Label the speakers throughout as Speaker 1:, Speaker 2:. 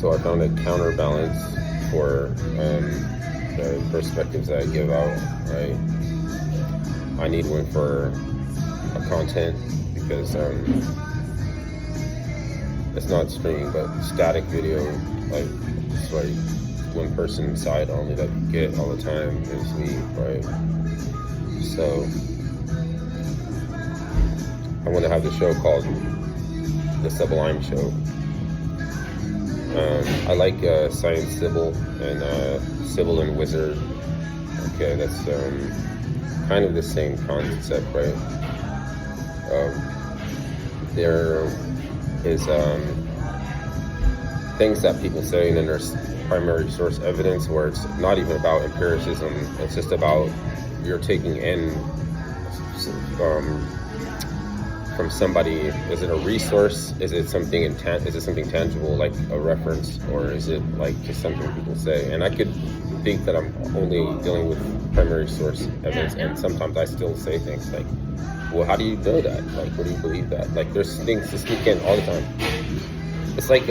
Speaker 1: So I found a counterbalance for the perspectives that I give out. I need one for a content because it's not streaming, but static video, like it's like one person side only that you get all the time is me, right? So I want to have the show called The Sublime Show. I like Science Sybil and Sybil and Wizard. Okay, that's kind of the same concept, right? There is things that people say, and then there's primary source evidence where it's not even about empiricism. It's just about you're taking in from somebody. Is it a resource? Is it something is it something tangible, like a reference, or is it like just something people say? And I could think that I'm only dealing with primary source evidence, and sometimes I still say things like, well, how do you know that? Like, what do you believe that? Like, there's things that sneak in all the time. It's like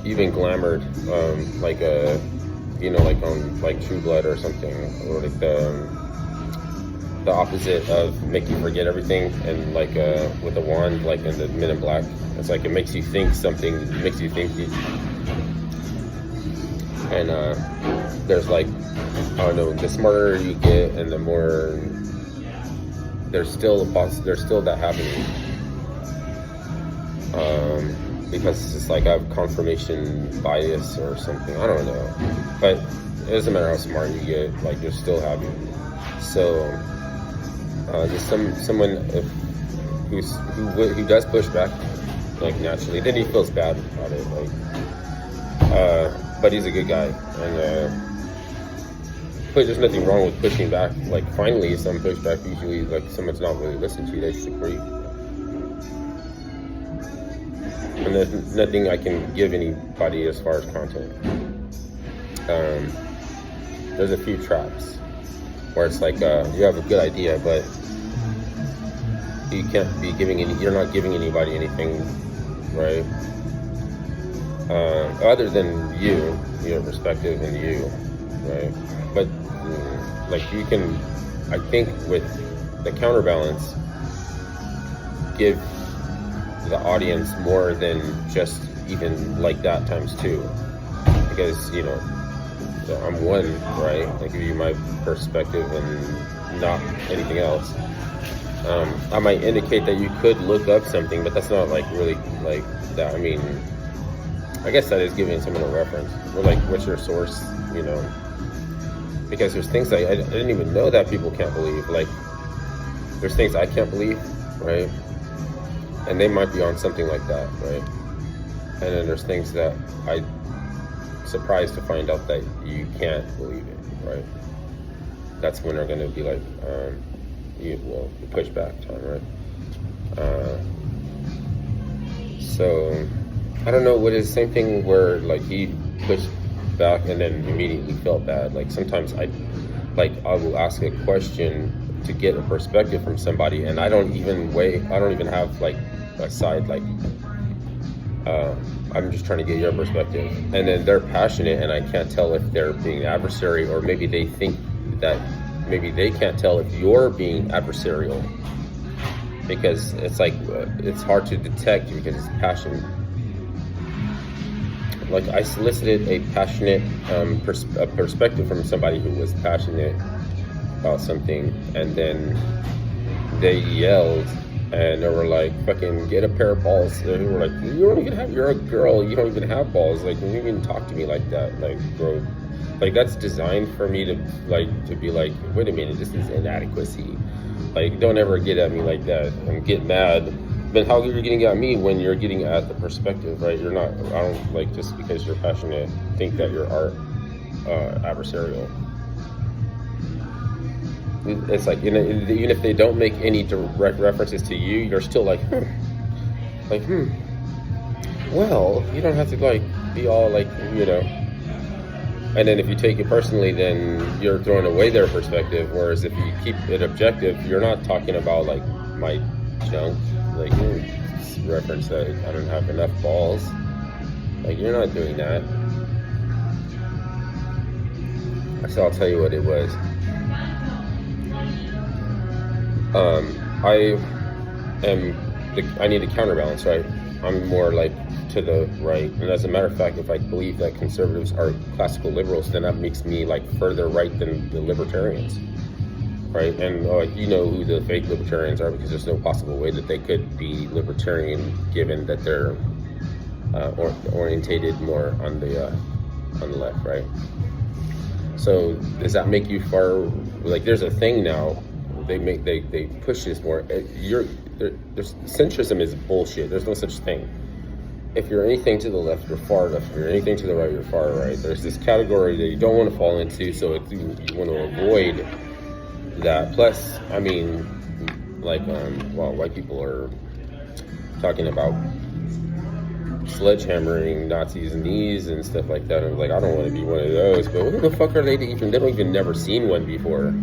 Speaker 1: even glamored, like like on like True Blood or something, or like the opposite of make you forget everything, and like with the wand, like in the Men in Black, it's like it makes you think something, makes you think you, and there's like, I don't know, the smarter you get and the more there's still that happening, because it's just like I have confirmation bias or something, I don't know, but it doesn't matter how smart you get, like you're still having. So just someone who does push back, like naturally, then he feels bad about it, like but he's a good guy, and but there's nothing wrong with pushing back. Like finally some pushback, usually like someone's not really listening to you, they just agree. And there's nothing I can give anybody as far as content. There's a few traps where it's like you have a good idea, but you can't be giving you're not giving anybody anything, right? Other than your perspective and you, right? But like you can, I think with the counterbalance, give the audience more than just even like that times two, because I'm one, right? I give you my perspective and not anything else. I might indicate that you could look up something, but that's not like really like that. I mean, I guess that is giving someone a reference, or like, what's your source, because there's things that I didn't even know that people can't believe. Like, there's things I can't believe, right? And they might be on something like that, right? And then there's things that I'm surprised to find out that you can't believe it, right? That's when they're going to be like, push back time, right? So I don't know what is the same thing where like he pushed back and then immediately felt bad. Like sometimes I will ask a question to get a perspective from somebody, and I don't even have like a side, like I'm just trying to get your perspective, and then they're passionate and I can't tell if they're being adversary, or maybe they think that maybe they can't tell if you're being adversarial, because it's like it's hard to detect because it's passion. Like I solicited a passionate perspective from somebody who was passionate about something, and then they yelled and they were like, fucking get a pair of balls. They were like, you're a girl, you don't even have balls, like when you even talk to me like that, like bro, like that's designed for me to be like, wait a minute, this is inadequacy, like don't ever get at me like that and get mad. But how you're getting at me when you're getting at the perspective, right? You're not, I don't like, just because you're passionate, think that you're adversarial. It's like, even if they don't make any direct references to you, you're still like, well, you don't have to like be all like, and then if you take it personally, then you're throwing away their perspective. Whereas if you keep it objective, you're not talking about like my junk, like reference that I don't have enough balls. Like, you're not doing that. So I'll tell you what it was. I need a counterbalance, right? I'm more like to the right, and as a matter of fact, if I believe that conservatives are classical liberals, then that makes me like further right than the libertarians, right? And you know who the fake libertarians are, because there's no possible way that they could be libertarian given that they're orientated more on the left, right? So does that make you far? Like, there's a thing now. They push this more. There's centrism is bullshit. There's no such thing. If you're anything to the left, you're far left. If you're anything to the right, you're far right. There's this category that you don't want to fall into, so you want to avoid that. Plus, I mean, like, white people are talking about sledgehammering Nazis' knees and stuff like that. And like, I don't want to be one of those. But who the fuck are they to even? They don't even never seen one before.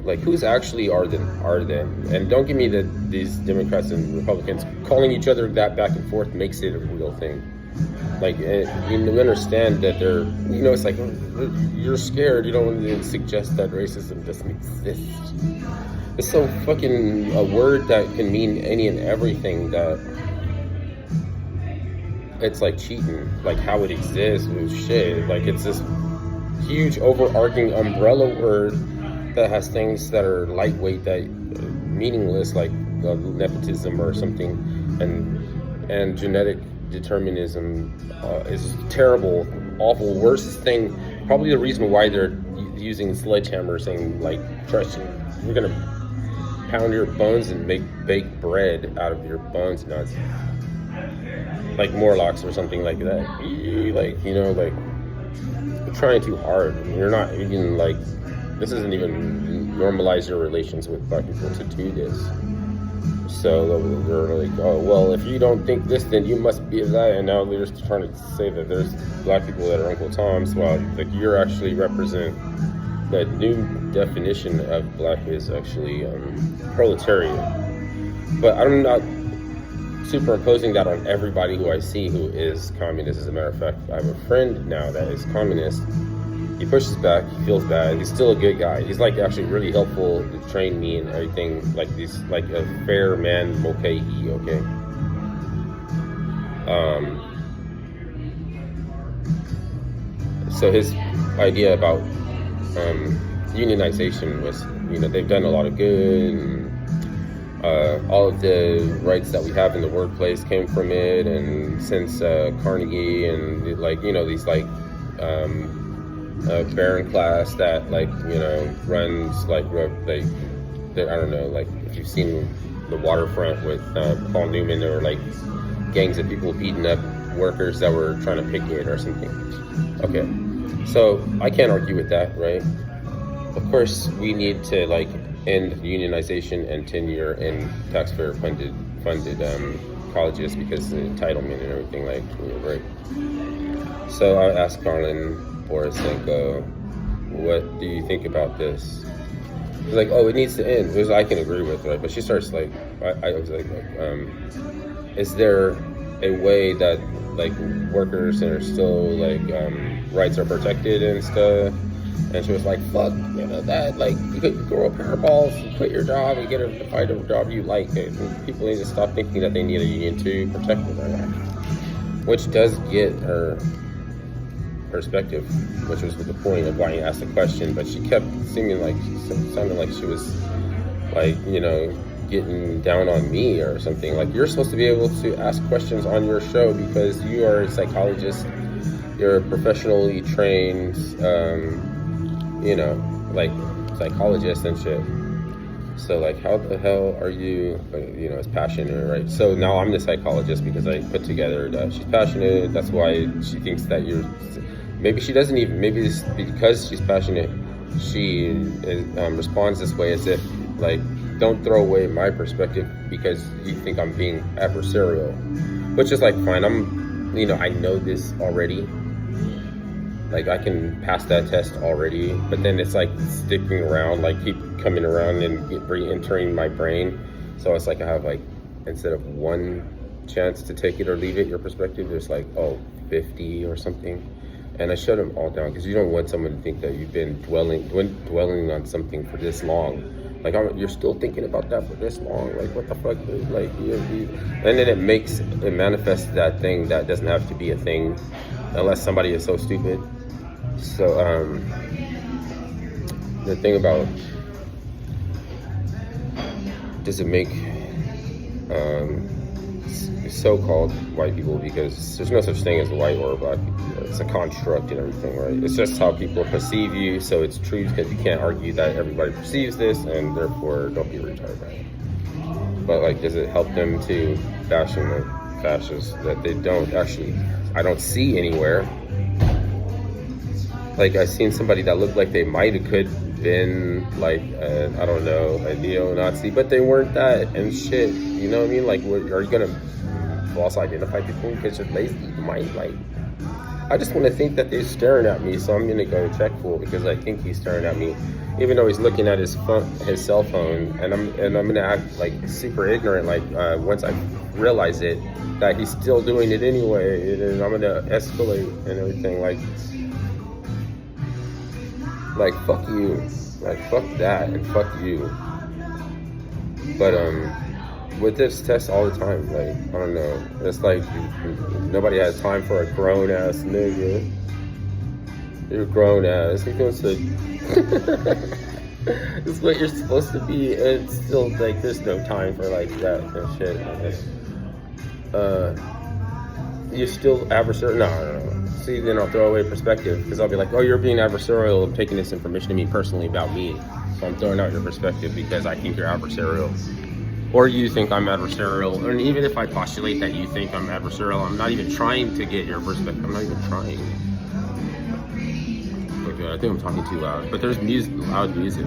Speaker 1: Like who's actually are them? And don't give me that these Democrats and Republicans calling each other that back and forth makes it a real thing. Like, you understand that they're, it's like, you're scared. You don't want to suggest that racism doesn't exist. It's so fucking a word that can mean any and everything, that it's like cheating, like how it exists with shit. Like, it's this huge overarching umbrella word that has things that are lightweight, that meaningless, like nepotism or something, and genetic determinism is terrible, awful, worst thing. Probably the reason why they're using sledgehammer, saying like, trust you, we're gonna pound your bones and make baked bread out of your bones nuts, like Morlocks or something like that. Like, like, you're trying too hard. You're not even like, this isn't even normalize your relations with black people to do this. So they're like, oh, well, if you don't think this, then you must be that. And now they're just trying to say that there's black people that are Uncle Toms, while like you're actually represent the new definition of black is actually proletariat. But I'm not superimposing that on everybody who I see who is communist. As a matter of fact, I have a friend now that is communist. He pushes back, he feels bad, he's still a good guy. He's like actually really helpful to train me and everything. Like, he's like a fair man, okay. So his idea about unionization was, they've done a lot of good, and all of the rights that we have in the workplace came from it, and since Carnegie and these like Baron class that runs like I don't know, like if you've seen The Waterfront with Paul Newman, there were like gangs of people beating up workers that were trying to picket or something. Okay, so I can't argue with that, right? Of course, we need to like end unionization and tenure in taxpayer funded colleges because of the entitlement and everything, like, right? So I asked Carlin Borisenko, what do you think about this? She's like, oh, it needs to end, which I can agree with, right? But she starts like, I was like, is there a way that like workers are still like rights are protected and stuff? And she was like, fuck, that, like, you could grow a pair of balls, quit your job, and find a job you like. And people need to stop thinking that they need a union to protect them, which does get her perspective, which was the point of why he asked the question. But she kept seeming like, sounded like she was like, getting down on me or something. Like, you're supposed to be able to ask questions on your show because you are a psychologist, you're a professionally trained, like psychologist and shit. So like, how the hell are you, as passionate, right? So now I'm the psychologist because I put together that she's passionate. That's why she thinks that maybe she doesn't even, maybe it's because she's passionate, she responds this way, as if like, don't throw away my perspective because you think I'm being adversarial, which is like, fine, I know this already. Like, I can pass that test already, but then it's like sticking around, like keep coming around and re-entering my brain. So it's like I have like, instead of one chance to take it or leave it, your perspective, there's like, oh, 50 or something. And I shut them all down because you don't want someone to think that you've been dwelling on something for this long. Like, you're still thinking about that for this long. Like, what the fuck, dude? Like, and then it manifests that thing that doesn't have to be a thing unless somebody is so stupid. So, the thing about, does it make so-called white people, because there's no such thing as white or black people. It's a construct and everything, right? It's just how people perceive you, so it's true because you can't argue that everybody perceives this, and therefore don't be retarded by it. But like, does it help them to fashion the fascists that they don't actually, I don't see anywhere? Like, I seen somebody that looked like they might have could been like, I don't know, a neo-Nazi, but they weren't that and shit. You know what I mean? Like, are you gonna false identify people because you're lazy? You might, like, I just want to think that they're staring at me, so I'm gonna go check for, because I think he's staring at me, even though he's looking at his cell phone, and I'm gonna act like super ignorant, like once I realize it, that he's still doing it anyway, and I'm gonna escalate and everything, like fuck you, like fuck that, and fuck you. But with this test all the time, like, I don't know, it's like nobody has time for a grown ass nigga. You're grown ass. You're going to it's what you're supposed to be, and it's still like there's no time for like that and shit. You're still adversarial. No. See, then I'll throw away perspective, because I'll be like, oh, you're being adversarial, I'm taking this information to me personally about me, so I'm throwing out your perspective because I think you're adversarial, or you think I'm adversarial. And even if I postulate that you think I'm adversarial, I'm not even trying to get your perspective. I'm not even trying. Okay, I think I'm talking too loud, but there's loud music.